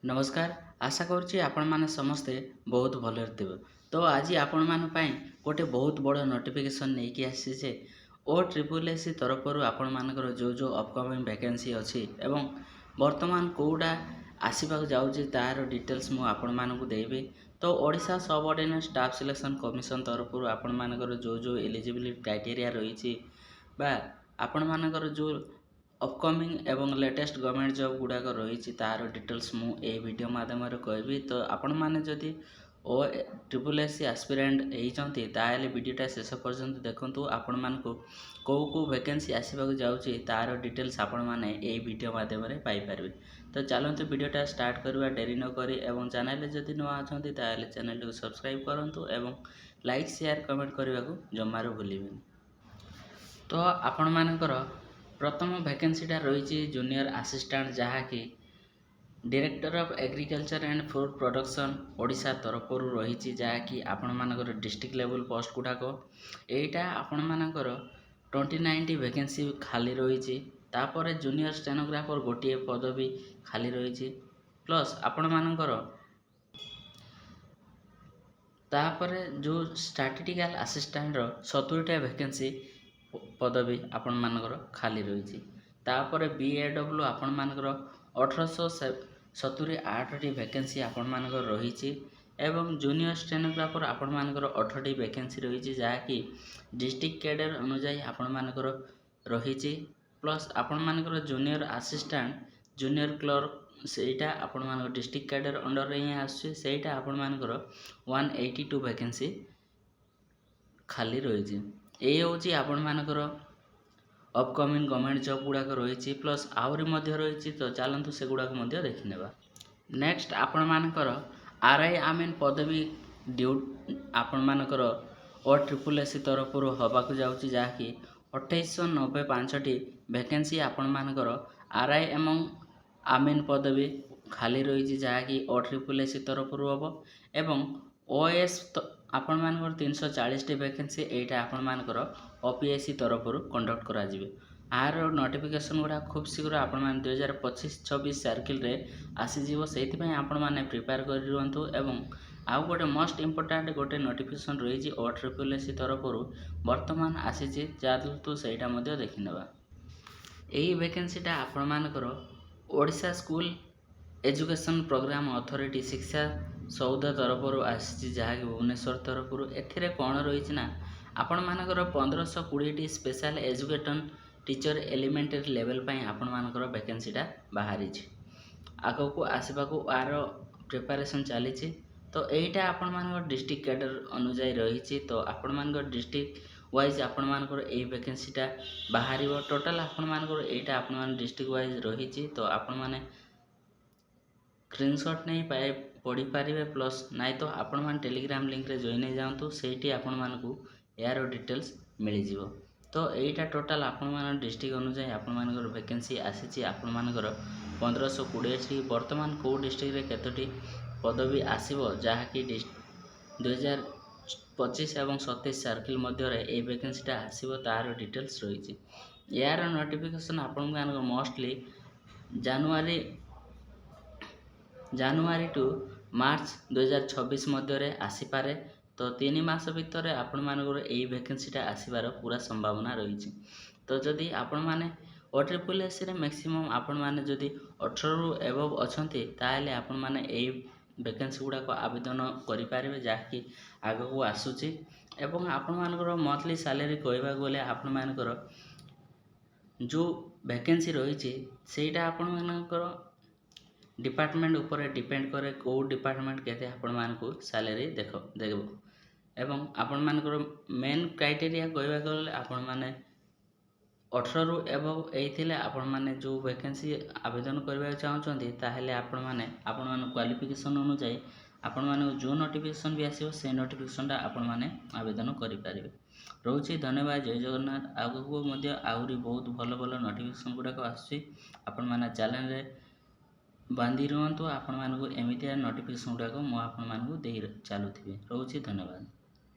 नमस्कार। आशा करुच्ची आपण माने समस्ते बहुत भलरे थिबे। तो आज आपण मान पई गोटे बहुत बड़ नोटिफिकेशन नहीं कि आसीचे ओ ट्रिपल एस तरफरु आपण मानकर जो अपकमिंग वैकेंसी अछि एवं वर्तमान कोडा आसीबाक जाउची तार डिटेल्स मु आपण मानकु देबे। तो Odisha subordinate staff selection commission तरफरु आपण मानकर जो एलिजिबिलिटी क्राइटेरिया रहिछि बा आपण मानकर जो अपकमिंग एवं लेटेस्ट गवर्नमेंट जॉब गुड़ाक रही तार डिटेल्स मु ए वीडियो माध्यम कहबी। तो आपण मैंने जदि ओ ट्रिपल एस एस्पिरेंट होती ताले वीडियोटा शेष पर्यंत देखु आपण मानक कौ वैकेंसी आसवाक जाऊँगी तार डिटेल्स आपण मैंने ए वीडियो माध्यम पाइपर। तो चलते वीडियोटा स्टार्ट करवा डेरी न करी एवं चैनल जदि नुआ अच्छा ताले चैनल को सब्सक्राइब करूँ एवं लाइक शेयर कमेंट करने को जमार भूलें। तो आपण मानकर प्रथम वैकेंसीटा रही जूनियर असिस्टेंट जहाँकि director of agriculture and food production Odisha तरफर रही जहाँकि आपण मानकर डिस्ट्रिक्ट लेवल पोस्ट गुड़ाक यहाँ आपण मानकर 29 वैकेंसी खाली रही। तापर जूनियर स्टेनोग्राफर गोटे पदवी खाली रही प्लस आपण मानकर तापर जो स्टैटिस्टिकल असिस्टेंट 70टा वैकेंसी पदवी आपण मानकर खाली रही। तापर BAW आपण मानकर 1878 वैकेंसी आपण मानकर रही एवं जूनियर स्टेनोग्राफर आपण मानकर 18 वैकेंसी रही जहाँकि डिस्ट्रिक्ट कैडर अनुसार आपण मानकर रही प्लस आपण मानकर जूनियर असिस्टेंट जूनियर क्लर्क सेटा आपण मानकर डिस्ट्रिक्ट कैडर अंडर रे आसटा आपण मानकर 182 वैकेंसी खाली रही। ये हूँ आपण मानकर अपकमिंग गवर्नमेंट जॉब गुड़ाक रही प्लस आहरी रही। तो चलतु से गुड़ाक देखने। नेक्स्ट आपण मानकर RI आमीन पदवी ड्यूट आपण मानकर ओ ट्रिपल एस तरफर हवाक जाऊँगी जहाँकि 2895टी वैकेंसी आपण मानकर RI एवं आमीन पदवी खाली रही जहाँकि ओ ट्रिपल एस तरफर हम एवं OS आपण मानकर 340टी वैकेंसी एटा आपण मानकर OPSC तरफर कंडक्ट करा जिवे। आर नोटिफिकेशन गुड़ा खूब शीघ्र आपण माने 2025-26 सर्किल रे आसीजिवो सेति आपण माने प्रिपेयर कर रुहंतु। एवं आउ गोटे मोस्ट इंपोर्टेंट गोटे नोटिफिकेशन रही ओ ट्रिपल एस तरफर वर्तमान आसीछि चालतु सेटा मध्ये देखिनेबा। एही वैकेंसीटा आपण मानकर Odisha school education programme authority शिक्षा सौदा तरफर आसी जहाँकि भुवनेश्वर तरफर एथिरे कौन रही ना आपण मानकर 1520टी special education teacher elementary level पर आपण मानकर वैकेंसीटा बाहरी आग को आसवा आर प्रिपरेशन चली। तो यहीटा आपण मानकर डिस्ट्रिक्ट कैडर अनुसार रही। तो आपण मानकर डिस्ट्रिक्ट वाइज आपण मानकर ए वैकेंसीटा बाहर टोटाल आपण मानकर एटा आपण मान डिस्ट्रिक्ट वाइज रही। तो आपण माने स्क्रीनशॉट नहीं पाए पढ़ी पारे प्लस नाई तो आपण मान टेलीग्राम लिंक रे जॉइन हो जातु से आपण मानकु यार डिटेल्स मिल जिवो। तो यहीटा टोटाल आपण मान डिस्ट्रिक्ट अनुसार आपण मानकर वैकेंसी आसी आपण मानकर 1520टी वर्तमान को डिस्ट्रिक्ट रे केतोटी पदवी आसीबो जहाँकि 2025 एवं 27 सर्किल मध्य ए वैकेंसीटा आसीबो तार डिटेल्स रही। यार नोटिफिकेशन आपण मानकर मोस्टली जानुआरी टू मार्च 2026 मध्य आसीपारे। तो 3 मास भितर आपण मानकर यही वैकेंसीटा आसबार पूरा संभावना रही। तो जदि आपण माने ओ ट्रिपल एस रे मैक्सिमम आपण माने जदि 18 रु एबव अछंती ताले आपण माने यही वैकेंसी गुड़ाक आवेदन करें जहाँकि आग को आसूची एवं आपण मानकर मंथली सैलरी कहवा गले आपण मानकर जो वैकेंसी रही सेटा आपण मानकर डिपार्टमेंट ऊपर डिपेंड करे कौ डिपार्टमेंट केते आपण मानकु सैलरी देखो एवं आपण मानकर मेन क्राइटेरिया कहवा गले आपण माने 18 रु एबव एथिले आपण माने जो वैकेंसी आवेदन करबा चाहउछंती ताहेले आपण माने क्वालिफिकेशन अनुसार आपण माने जो नोटिफिकेशन भी आसीबो से नोटिफिकेशनटा आपण माने आवेदन करि पारिबे। रोची धन्यवाद। जय जगन्नाथ। आगु मध्ये आहुरी बहुत भल भल नोटिफिकेशन गुड़ाक आसी आपण माने चैनल रे बांधी रुहतु। आपण मानकु एमितिया नोटिफिकेशन गुड़ाक मु आपण मानकु दे चलुथिबे। रोची धन्यवाद।